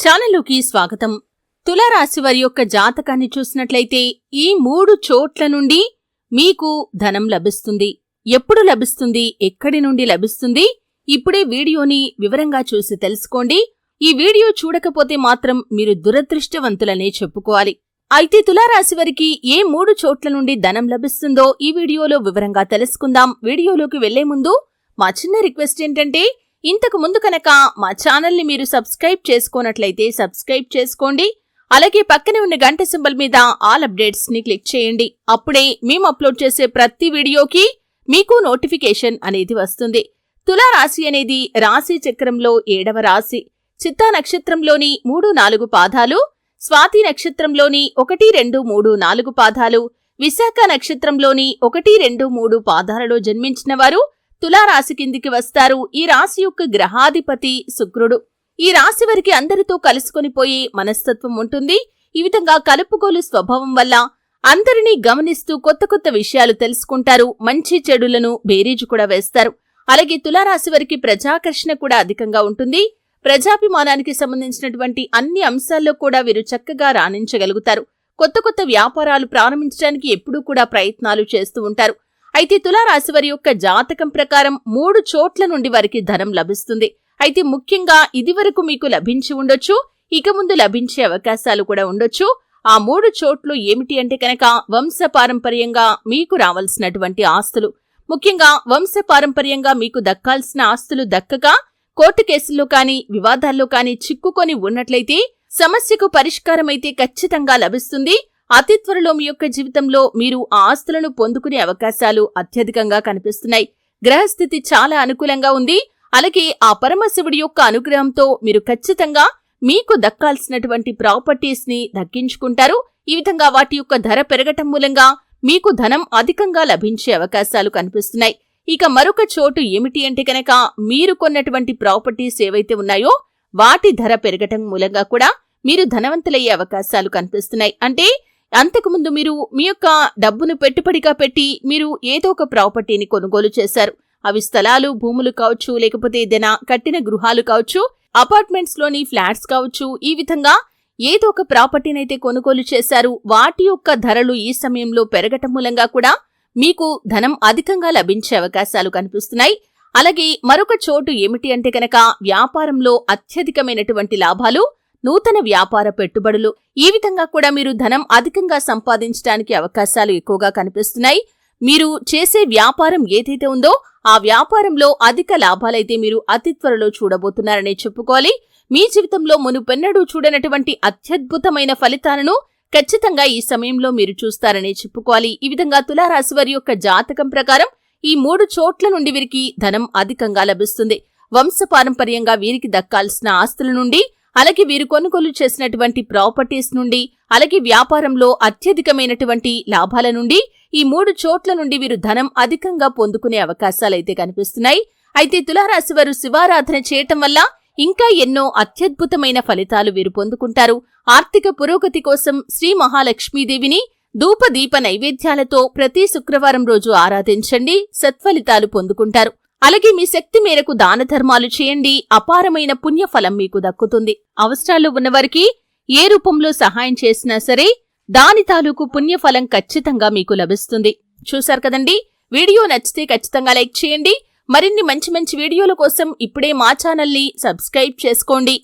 ఛానలుకి స్వాగతం. తులారాశి వారి యొక్క జాతకాన్ని చూసినట్లయితే ఈ 3 చోట్ల నుండి మీకు ధనం లభిస్తుంది. ఎప్పుడు లభిస్తుంది, ఎక్కడి నుండి లభిస్తుంది, ఇప్పుడే వీడియోని వివరంగా చూసి తెలుసుకోండి. ఈ వీడియో చూడకపోతే మాత్రం మీరు దురదృష్టవంతులనే చెప్పుకోవాలి. అయితే తులారాశి వారికి ఏ 3 చోట్ల నుండి ధనం లభిస్తుందో ఈ వీడియోలో వివరంగా తెలుసుకుందాం. వీడియోలోకి వెళ్లే ముందు మా చిన్న రిక్వెస్ట్ ఏంటంటే, ఇంతకు ముందు కనుక మా ఛానల్ని మీరు సబ్స్క్రైబ్ చేసుకోనట్లయితే సబ్స్క్రైబ్ చేసుకోండి. అలాగే పక్కనే ఉన్న గంట సింబల్ మీద ఆల్ అప్డేట్స్ ని క్లిక్ చేయండి. అప్పుడే మేము అప్లోడ్ చేసే ప్రతి వీడియోకి మీకు నోటిఫికేషన్ అనేది వస్తుంది. తులారాశి అనేది రాశి చక్రంలో 7వ రాశి. చిత్తా నక్షత్రంలోని 3, 4 పాదాలు, స్వాతి నక్షత్రంలోని 1, 2, 3, 4 పాదాలు, విశాఖ నక్షత్రంలోని 1, 2, 3 పాదాలలో జన్మించిన వారు తులారాశి కిందికి వస్తారు. ఈ రాశి యొక్క గ్రహాధిపతి శుక్రుడు. ఈ రాశి వారికి అందరితో కలుసుకొనిపోయే మనస్తత్వం ఉంటుంది. ఈ విధంగా కలుపుకోలు స్వభావం వల్ల అందరినీ గమనిస్తూ కొత్త కొత్త విషయాలు తెలుసుకుంటారు. మంచి చెడులను బేరీజు కూడా వేస్తారు. అలాగే తులారాశి వారికి ప్రజాకర్షణ కూడా అధికంగా ఉంటుంది. ప్రజాభిమానానికి సంబంధించినటువంటి అన్ని అంశాల్లో కూడా వీరు చక్కగా రాణించగలుగుతారు. కొత్త కొత్త వ్యాపారాలు ప్రారంభించడానికి ఎప్పుడూ కూడా ప్రయత్నాలు చేస్తూ ఉంటారు. అయితే తులారాశి వారి యొక్క జాతకం ప్రకారం 3 చోట్ల నుండి వారికి ధనం లభిస్తుంది. అయితే ముఖ్యంగా ఇదివరకు మీకు లభించి ఉండొచ్చు, ఇక ముందు లభించే అవకాశాలు కూడా ఉండొచ్చు. ఆ 3 చోట్లు ఏమిటి అంటే కనుక, వంశపారంపర్యంగా మీకు రావాల్సినటువంటి ఆస్తులు, ముఖ్యంగా వంశపారంపర్యంగా మీకు దక్కాల్సిన ఆస్తులు దక్కక కోర్టు కేసుల్లో కానీ వివాదాల్లో కానీ చిక్కుకొని ఉన్నట్లయితే సమస్యకు పరిష్కారమైతే ఖచ్చితంగా లభిస్తుంది. అతి త్వరలో మీ యొక్క జీవితంలో మీరు ఆ ఆస్తులను పొందుకునే అవకాశాలు అత్యధికంగా కనిపిస్తున్నాయి. గ్రహస్థితి చాలా అనుకూలంగా ఉంది. అలాగే ఆ పరమశివుడి యొక్క అనుగ్రహంతో మీరు ఖచ్చితంగా మీకు దక్కాల్సినటువంటి ప్రాపర్టీస్ ని దక్కించుకుంటారు. ఈ విధంగా వాటి యొక్క ధర పెరగటం మూలంగా మీకు ధనం అధికంగా లభించే అవకాశాలు కనిపిస్తున్నాయి. ఇక మరొక చోటు ఏమిటి అంటే కనుక, మీరు కొన్నటువంటి ప్రాపర్టీస్ ఏవైతే ఉన్నాయో వాటి ధర పెరగటం మూలంగా కూడా మీరు ధనవంతులయ్యే అవకాశాలు కనిపిస్తున్నాయి. అంటే అంతకుముందు మీరు మీ యొక్క డబ్బును పెట్టుబడిగా పెట్టి మీరు ఏదో ఒక ప్రాపర్టీని కొనుగోలు చేశారు. అవి స్థలాలు, భూములు కావచ్చు, లేకపోతే ఏదైనా కట్టిన గృహాలు కావచ్చు, అపార్ట్మెంట్స్ లోని ఫ్లాట్స్ కావచ్చు. ఈ విధంగా ఏదో ఒక ప్రాపర్టీనైతే కొనుగోలు చేశారు. వాటి యొక్క ధరలు ఈ సమయంలో పెరగటం మూలంగా కూడా మీకు ధనం అధికంగా లభించే అవకాశాలు కనిపిస్తున్నాయి. అలాగే మరొక చోటు ఏమిటి అంటే కనుక, వ్యాపారంలో అత్యధికమైనటువంటి లాభాలు, నూతన వ్యాపార పెట్టుబడులు, ఈ విధంగా కూడా మీరు ధనం అధికంగా సంపాదించడానికి అవకాశాలు ఎక్కువగా కనిపిస్తున్నాయి. మీరు చేసే వ్యాపారం ఏదైతే ఉందో ఆ వ్యాపారంలో అధిక లాభాలైతే మీరు అతి త్వరలో చూడబోతున్నారనే చెప్పుకోవాలి. మీ జీవితంలో మునుపెన్నడూ చూడనటువంటి అత్యద్భుతమైన ఫలితాలను ఖచ్చితంగా ఈ సమయంలో మీరు చూస్తారనే చెప్పుకోవాలి. ఈ విధంగా తులారాశి వారి యొక్క జాతకం ప్రకారం ఈ 3 చోట్ల నుండి వీరికి ధనం అధికంగా లభిస్తుంది. వంశపారంపర్యంగా వీరికి దక్కాల్సిన ఆస్తుల నుండి, అలాగే వీరు కొనుగోలు చేసినటువంటి ప్రాపర్టీస్ నుండి, అలాగే వ్యాపారంలో అత్యధికమైనటువంటి లాభాల నుండి ఈ 3 చోట్ల నుండి వీరు ధనం అధికంగా పొందుకునే అవకాశాలైతే కనిపిస్తున్నాయి. అయితే తులారాశి వారు శివారాధన చేయటం వల్ల ఇంకా ఎన్నో అత్యద్భుతమైన ఫలితాలు వీరు పొందుకుంటారు. ఆర్థిక పురోగతి కోసం శ్రీ మహాలక్ష్మీదేవిని ధూపదీప నైవేద్యాలతో ప్రతి శుక్రవారం రోజు ఆరాధించండి. సత్ఫలితాలు పొందుకుంటారు. అలాగే మీ శక్తి మేరకు దాన ధర్మాలు చేయండి. అపారమైన పుణ్యఫలం మీకు దక్కుతుంది. అవసరాల్లో ఉన్నవారికి ఏ రూపంలో సహాయం చేసినా సరే దాని తాలూకు పుణ్యఫలం ఖచ్చితంగా మీకు లభిస్తుంది. చూశారు కదండి. వీడియో నచ్చితే ఖచ్చితంగా లైక్ చేయండి. మరిన్ని మంచి మంచి వీడియోల కోసం ఇప్పుడే మా ఛానల్ని సబ్స్క్రైబ్ చేసుకోండి.